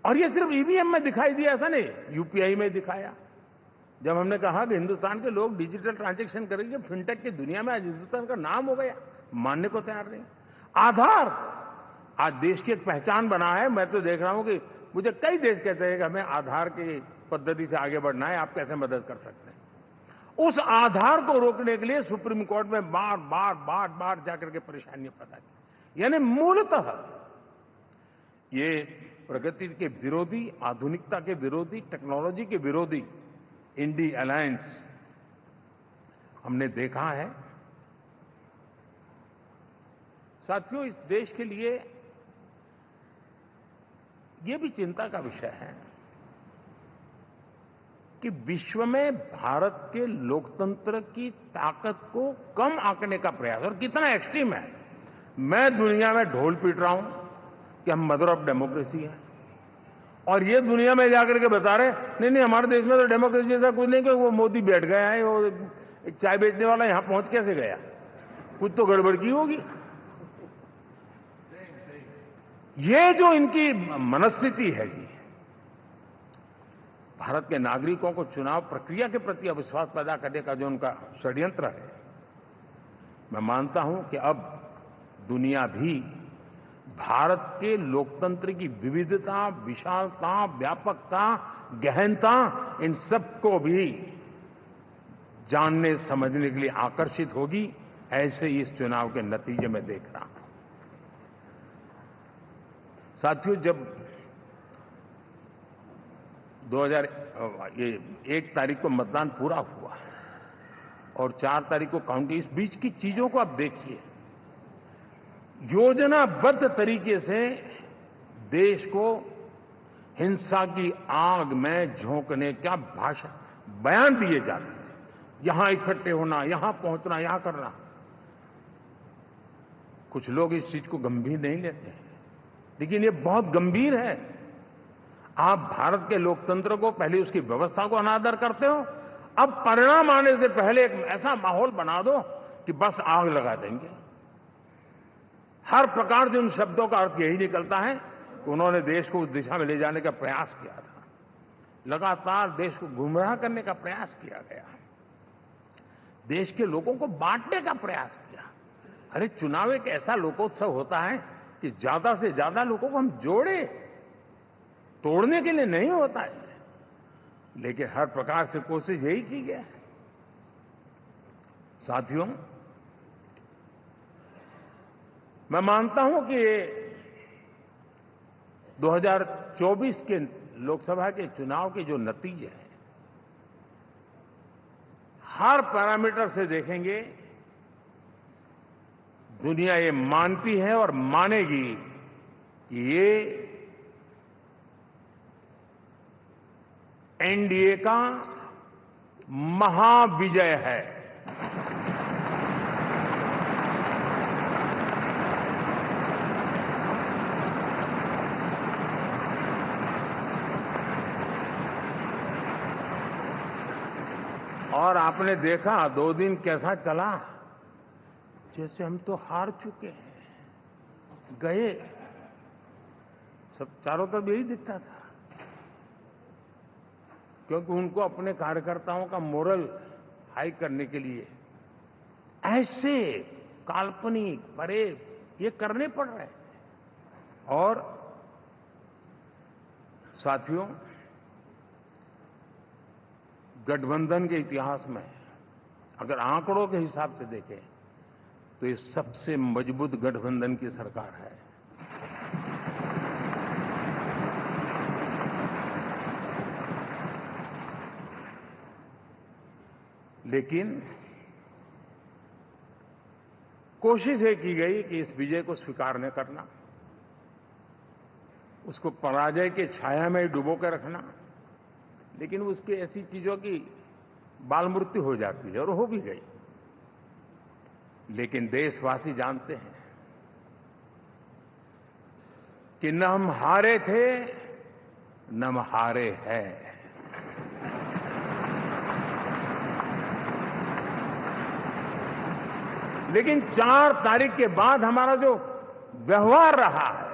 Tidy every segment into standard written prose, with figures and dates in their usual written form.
और ये सिर्फ ईवीएम में दिखाई दिया, ऐसा नहीं, यूपीआई में दिखाया। जब हमने कहा कि हिंदुस्तान के लोग डिजिटल ट्रांजैक्शन करेंगे, फिनटेक की दुनिया में आज हिंदुस्तान का नाम हो गया, मानने को तैयार नहीं। आधार आज देश की एक पहचान बना है। मैं तो देख रहा हूं कि मुझे कई देश कहते हैं कि हमें आधार की पद्धति से आगे बढ़ना है, आप कैसे मदद कर सकते हैं। उस आधार को रोकने के लिए सुप्रीम कोर्ट में बार बार जाकर के परेशानियां पैदा की। यानी मूलतः ये प्रगति के विरोधी, आधुनिकता के विरोधी, टेक्नोलॉजी के विरोधी इंडी अलायंस हमने देखा है। साथियों, इस देश के लिए ये भी चिंता का विषय है कि विश्व में भारत के लोकतंत्र की ताकत को कम आंकने का प्रयास, और कितना एक्सट्रीम है। मैं दुनिया में ढोल पीट रहा हूं कि हम मदर ऑफ डेमोक्रेसी है, और ये दुनिया में जाकर के बता रहे नहीं हमारे देश में तो डेमोक्रेसी जैसा कुछ नहीं, कि वो मोदी बैठ गया है, वो एक चाय बेचने वाला यहां पहुंच कैसे गया, कुछ तो गड़बड़ की होगी। ये जो इनकी मनस्थिति है जी, भारत के नागरिकों को चुनाव प्रक्रिया के प्रति अविश्वास पैदा करने का जो उनका षड्यंत्र है, मैं मानता हूं कि अब दुनिया भी भारत के लोकतंत्र की विविधता, विशालता, व्यापकता, गहनता, इन सबको भी जानने समझने के लिए आकर्षित होगी। ऐसे ही इस चुनाव के नतीजे में देख रहा हूं। साथियों, जब 1 तारीख को मतदान पूरा हुआ और 4 तारीख को काउंटिंग, इस बीच की चीजों को आप देखिए। योजनाबद्ध तरीके से देश को हिंसा की आग में झोंकने का बयान दिए जाते थे। यहां इकट्ठे होना, यहां पहुंचना, यहां करना। कुछ लोग इस चीज को गंभीर नहीं लेते हैं, लेकिन ये बहुत गंभीर है। आप भारत के लोकतंत्र को, पहले उसकी व्यवस्था को अनादर करते हो, अब परिणाम आने से पहले एक ऐसा माहौल बना दो कि बस आग लगा देंगे। हर प्रकार से उन शब्दों का अर्थ यही निकलता है कि उन्होंने देश को उस दिशा में ले जाने का प्रयास किया था। लगातार देश को गुमराह करने का प्रयास किया गया, देश के लोगों को बांटने का प्रयास किया। अरे, चुनाव एक ऐसा लोकोत्सव होता है कि ज्यादा से ज्यादा लोगों को हम जोड़े, तोड़ने के लिए नहीं होता है। लेकिन हर प्रकार से कोशिश यही की गई। साथियों, मैं मानता हूं कि 2024 के लोकसभा के चुनाव के जो नतीजे हैं, हर पैरामीटर से देखेंगे, दुनिया ये मानती है और मानेगी कि ये एनडीए का महाविजय है। और आपने देखा 2 दिन कैसा चला, जैसे हम तो हार चुके हैं, गए। सब चारों तरफ यही दिखता था, क्योंकि उनको अपने कार्यकर्ताओं का मोरल हाई करने के लिए ऐसे काल्पनिक परेड ये करने पड़ रहे हैं। और साथियों, गठबंधन के इतिहास में अगर आंकड़ों के हिसाब से देखें तो ये सबसे मजबूत गठबंधन की सरकार है। लेकिन कोशिश ये की गई कि इस विजय को स्वीकार न करना, उसको पराजय के छाया में डुबो कर रखना। लेकिन उसकी ऐसी चीजों की बाल मृत्यु हो जाती है, और हो भी गई। लेकिन देशवासी जानते हैं कि न हम हारे थे, न हम हारे हैं। लेकिन 4 तारीख के बाद हमारा जो व्यवहार रहा है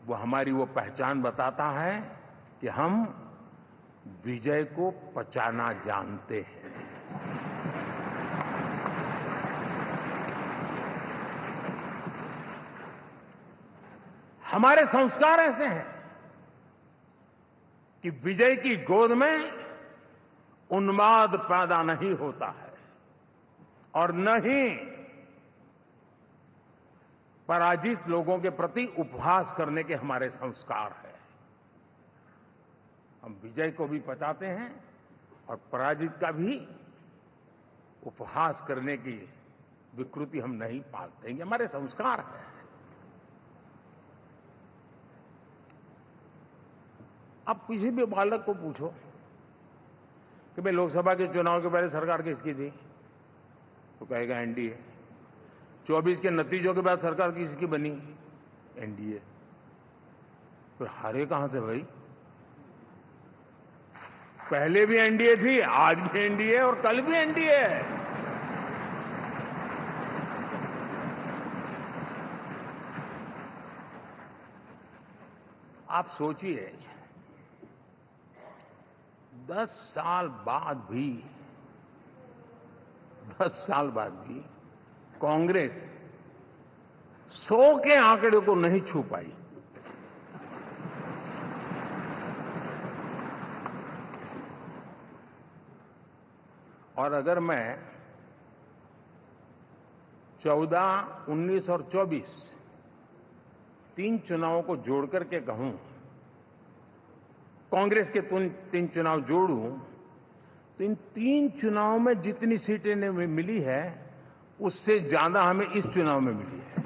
वो हमारी वो पहचान बताता है कि हम विजय को पचाना जानते हैं। हमारे संस्कार ऐसे हैं कि विजय की गोद में उन्माद पैदा नहीं होता है और न ही पराजित लोगों के प्रति उपहास करने के हमारे संस्कार हैं। हम विजय को भी पचाते हैं और पराजित का भी उपहास करने की विकृति हम नहीं पालते। ये हमारे संस्कार हैं। अब किसी भी बालक को पूछो कि भाई लोकसभा के चुनाव के पहले सरकार किसकी थी, तो कहेगा एनडीए। 24 के नतीजों के बाद सरकार किसकी बनी, एनडीए। फिर हारे कहां से भाई? पहले भी एनडीए थी, आज भी एनडीए और कल भी एनडीए है। आप सोचिए 10 साल बाद भी कांग्रेस 100 के आंकड़े को नहीं छू पाई। और अगर मैं 14, 19 और 24 तीन चुनावों को जोड़ करके कहूं, कांग्रेस के 3 चुनाव जोड़ूं, तो इन 3 चुनावों में जितनी सीटें मिली है उससे ज्यादा हमें इस चुनाव में मिली है।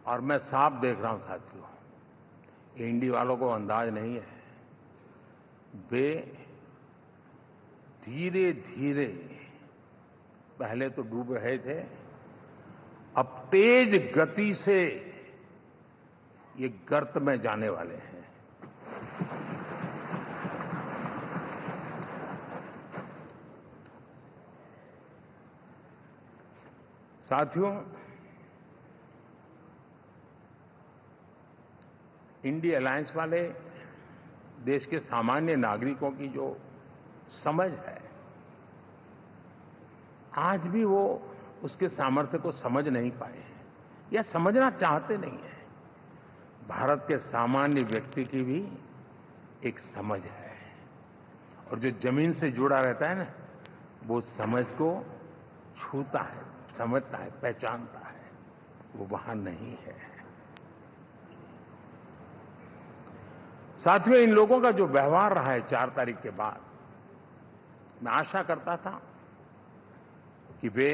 और मैं साफ देख रहा हूं साथियों, एनडीए वालों को अंदाज नहीं है। वे धीरे धीरे पहले तो डूब रहे थे, अब तेज गति से ये गर्त में जाने वाले हैं। साथियों, इंडिया अलायंस वाले देश के सामान्य नागरिकों की जो समझ है, आज भी वो उसके सामर्थ्य को समझ नहीं पाए हैं या समझना चाहते नहीं है। भारत के सामान्य व्यक्ति की भी एक समझ है, और जो जमीन से जुड़ा रहता है ना, वो समझ को छूता है, समझता है, पहचानता है। वो वहां नहीं है। साथियों, इन लोगों का जो व्यवहार रहा है 4 तारीख के बाद, मैं आशा करता था कि वे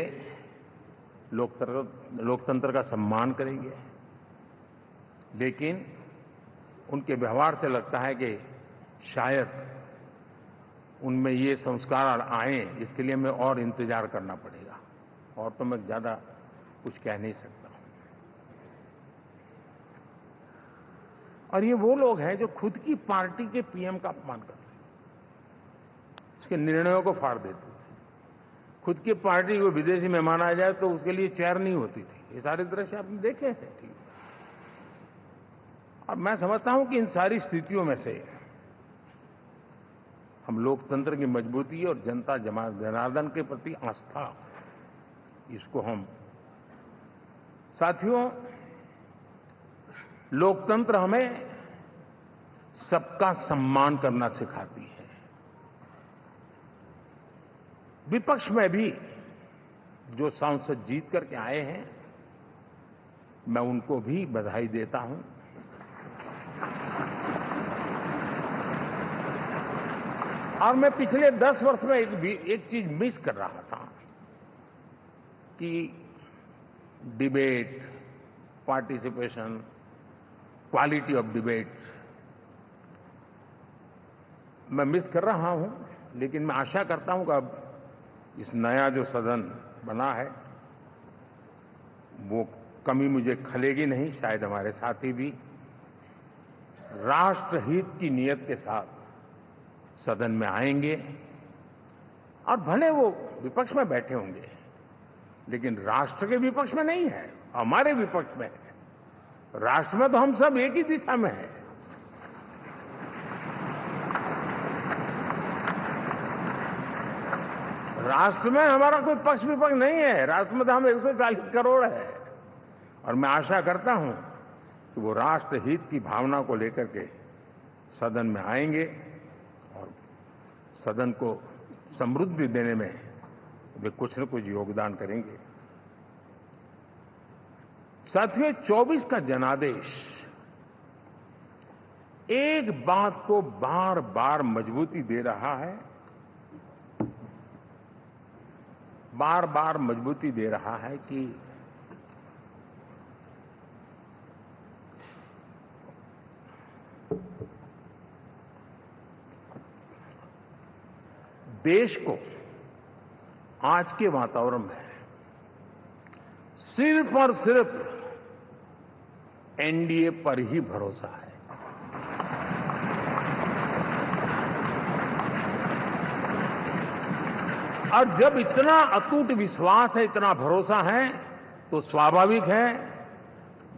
लोकतंत्र का सम्मान करेंगे, लेकिन उनके व्यवहार से लगता है कि शायद उनमें ये संस्कार आए, इसके लिए हमें और इंतजार करना पड़ेगा। और तो मैं ज्यादा कुछ कह नहीं सकता। और ये वो लोग हैं जो खुद की पार्टी के पीएम का अपमान करते हैं, उसके निर्णयों को फाड़ देते थे। खुद की पार्टी को विदेशी मेहमान आ जाए तो उसके लिए चेयर नहीं होती थी। ये सारे दृश्य आपने देखे हैं। ठीक, और मैं समझता हूं कि इन सारी स्थितियों में से हम लोकतंत्र की मजबूती और जनता जनार्दन के प्रति आस्था, इसको हम, साथियों, लोकतंत्र हमें सबका सम्मान करना सिखाती है। विपक्ष में भी जो सांसद जीत करके आए हैं, मैं उनको भी बधाई देता हूं। और मैं पिछले 10 वर्ष में एक चीज मिस कर रहा था कि debate, participation, quality of debate मैं मिस कर रहा हूं। लेकिन मैं आशा करता हूं कि अब इस नया जो सदन बना है, वो कमी मुझे खलेगी नहीं। शायद हमारे साथी भी राष्ट्रहित की नीयत के साथ सदन में आएंगे और भले वो विपक्ष में बैठे होंगे, लेकिन राष्ट्र के विपक्ष में नहीं है, हमारे विपक्ष में है। राष्ट्र में तो हम सब एक ही दिशा में हैं। राष्ट्र में हमारा कोई पक्ष विपक्ष नहीं है। राष्ट्र में तो हम 140 करोड़ है। और मैं आशा करता हूं कि वो राष्ट्र हित की भावना को लेकर के सदन में आएंगे और सदन को समृद्धि देने में वे कुछ न कुछ योगदान करेंगे। साथियों, 24 का जनादेश एक बात को बार बार मजबूती दे रहा है, बार बार मजबूती दे रहा है कि देश को आज के वातावरण में सिर्फ और सिर्फ एनडीए पर ही भरोसा है। और जब इतना अटूट विश्वास है, इतना भरोसा है, तो स्वाभाविक है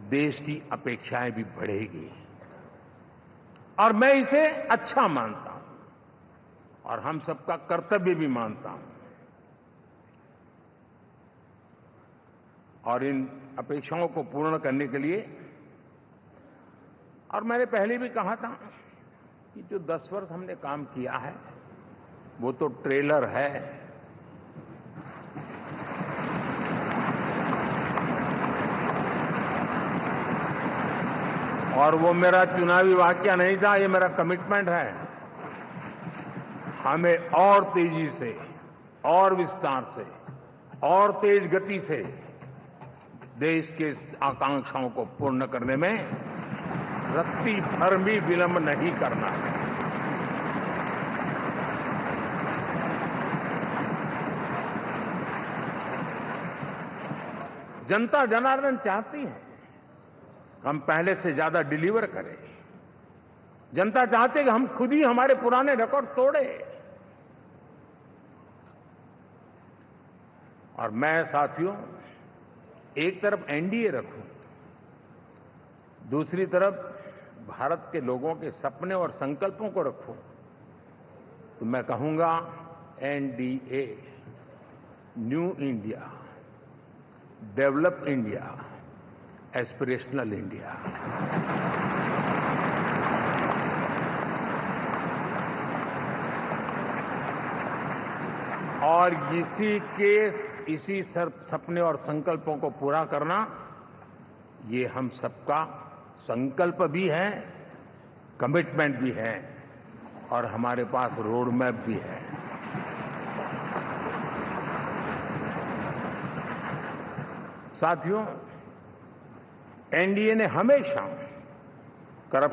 देश की अपेक्षाएं भी बढ़ेगी। और मैं इसे अच्छा मानता हूं और हम सबका कर्तव्य भी मानता हूं। और इन अपेक्षाओं को पूर्ण करने के लिए, और मैंने पहले भी कहा था कि जो 10 वर्ष हमने काम किया है वो तो ट्रेलर है। और वो मेरा चुनावी वाक्य नहीं था, ये मेरा कमिटमेंट है। हमें और तेजी से, और विस्तार से, और तेज गति से देश के आकांक्षाओं को पूर्ण करने में रत्ती भर भी विलंब नहीं करना है। जनता जनार्दन चाहती है हम पहले से ज्यादा डिलीवर करें। जनता चाहती है कि हम खुद ही हमारे पुराने रिकॉर्ड तोड़े। और मैं साथियों एक तरफ एनडीए रखूं, दूसरी तरफ भारत के लोगों के सपने और संकल्पों को रखूं, तो मैं कहूंगा NDA, new India, develop India, aspirational India. और इसी सपने और संकल्पों को पूरा करना, ये हम सबका संकल्प भी है, कमिटमेंट भी है, और हमारे पास रोड मैप भी है। साथियों, एनडीए ने हमेशा करप्शन